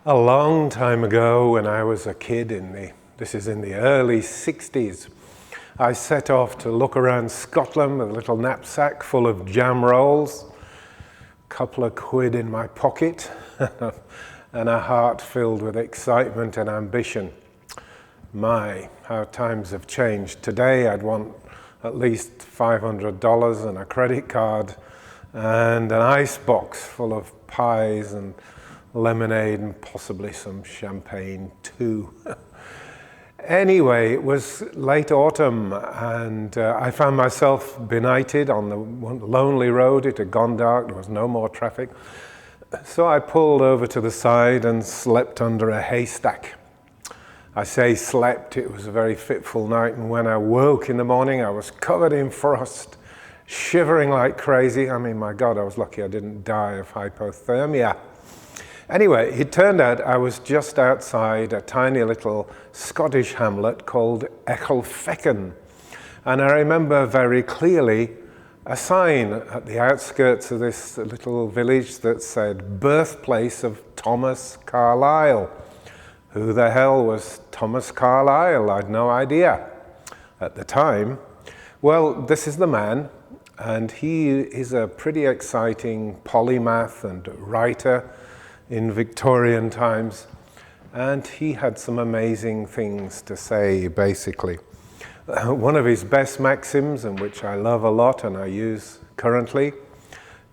A long time ago, when I was a kid this is in the early 60s, I set off to look around Scotland with a little knapsack full of jam rolls, a couple of quid in my pocket, and a heart filled with excitement and ambition. My, how times have changed. Today I'd want at least $500 and a credit card and an ice box full of pies and lemonade and possibly some champagne too. Anyway, it was late autumn and I found myself benighted on the lonely road. It had gone dark, there was no more traffic. So I pulled over to the side and slept under a haystack. I say slept, it was a very fitful night, and when I woke in the morning I was covered in frost, shivering like crazy. I mean, my God, I was lucky I didn't die of hypothermia. Anyway, it turned out I was just outside a tiny little Scottish hamlet called Ecclefechan. And I remember very clearly a sign at the outskirts of this little village that said, "Birthplace of Thomas Carlyle." Who the hell was Thomas Carlyle? I'd no idea at the time. Well, this is the man, and he is a pretty exciting polymath and writer in Victorian times, and he had some amazing things to say, basically. One of his best maxims, and which I love a lot and I use currently,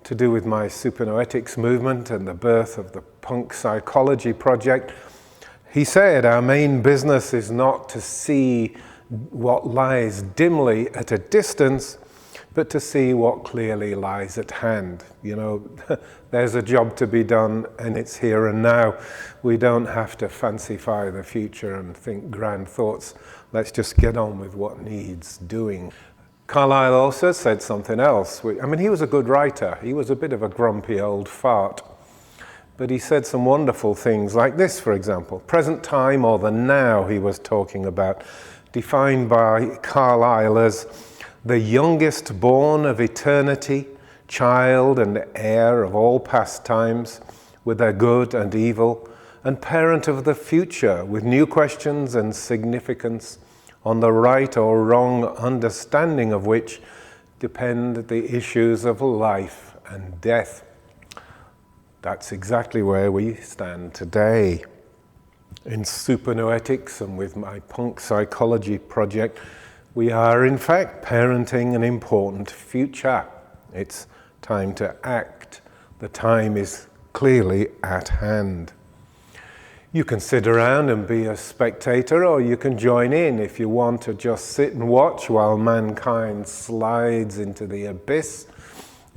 to do with my supernoetics movement and the birth of the punk psychology project, he said, our main business is not to see what lies dimly at a distance, but to see what clearly lies at hand. You know, there's a job to be done and it's here and now. We don't have to fancify the future and think grand thoughts. Let's just get on with what needs doing. Carlyle also said something else. I mean, he was a good writer. He was a bit of a grumpy old fart. But he said some wonderful things like this, for example. Present time, or the now he was talking about, defined by Carlyle as the youngest born of eternity, child and heir of all past times, with their good and evil, and parent of the future, with new questions and significance, on the right or wrong understanding of which depend the issues of life and death. That's exactly where we stand today. In supernoetics and with my punk psychology project, we are in fact parenting an important future. It's time to act. The time is clearly at hand. You can sit around and be a spectator, or you can join in if you want to just sit and watch while mankind slides into the abyss,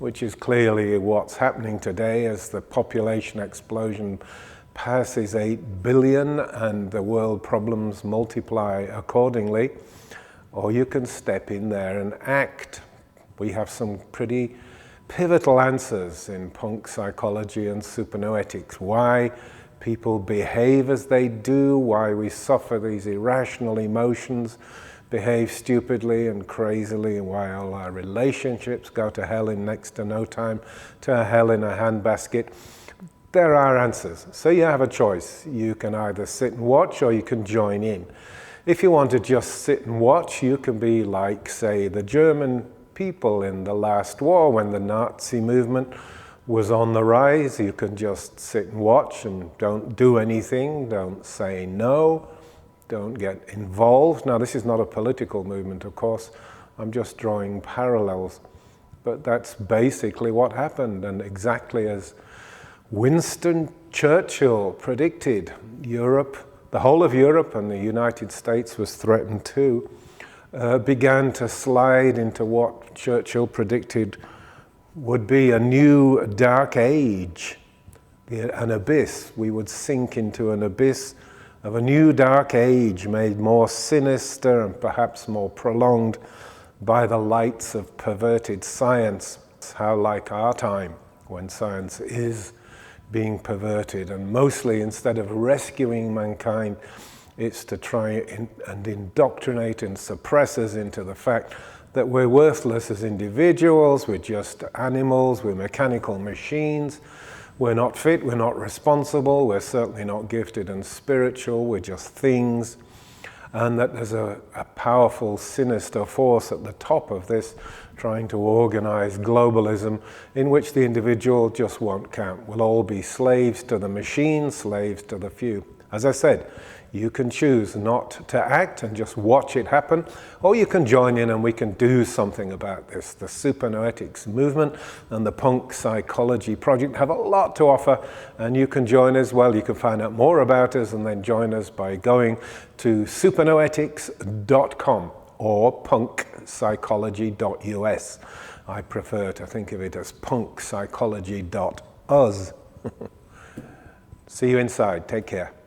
which is clearly what's happening today as the population explosion passes 8 billion and the world problems multiply accordingly. Or you can step in there and act. We have some pretty pivotal answers in punk psychology and supernoetics. Why people behave as they do, why we suffer these irrational emotions, behave stupidly and crazily, and why all our relationships go to hell in next to no time, to hell in a handbasket. There are answers. So you have a choice. You can either sit and watch or you can join in. If you want to just sit and watch, you can be like, say, the German people in the last war when the Nazi movement was on the rise. You can just sit and watch and don't do anything, don't say no, don't get involved. Now, this is not a political movement, of course. I'm just drawing parallels. But that's basically what happened, and exactly as Winston Churchill predicted, Europe, the whole of Europe and the United States was threatened too, began to slide into what Churchill predicted would be a new dark age, an abyss. We would sink into an abyss of a new dark age made more sinister and perhaps more prolonged by the lights of perverted science. How like our time, when science is being perverted, and mostly instead of rescuing mankind, it's to try and indoctrinate and suppress us into the fact that we're worthless as individuals, we're just animals, we're mechanical machines, We're not fit, we're not responsible, we're certainly not gifted and spiritual, we're just things. And that there's a powerful, sinister force at the top of this trying to organize globalism in which the individual just won't count. We'll all be slaves to the machine, slaves to the few. As I said, you can choose not to act and just watch it happen, or you can join in and we can do something about this. The Supernoetics movement and the Punk Psychology Project have a lot to offer, and you can join as well. You can find out more about us and then join us by going to supernoetics.com or punkpsychology.us. I prefer to think of it as punkpsychology.us. See you inside. Take care.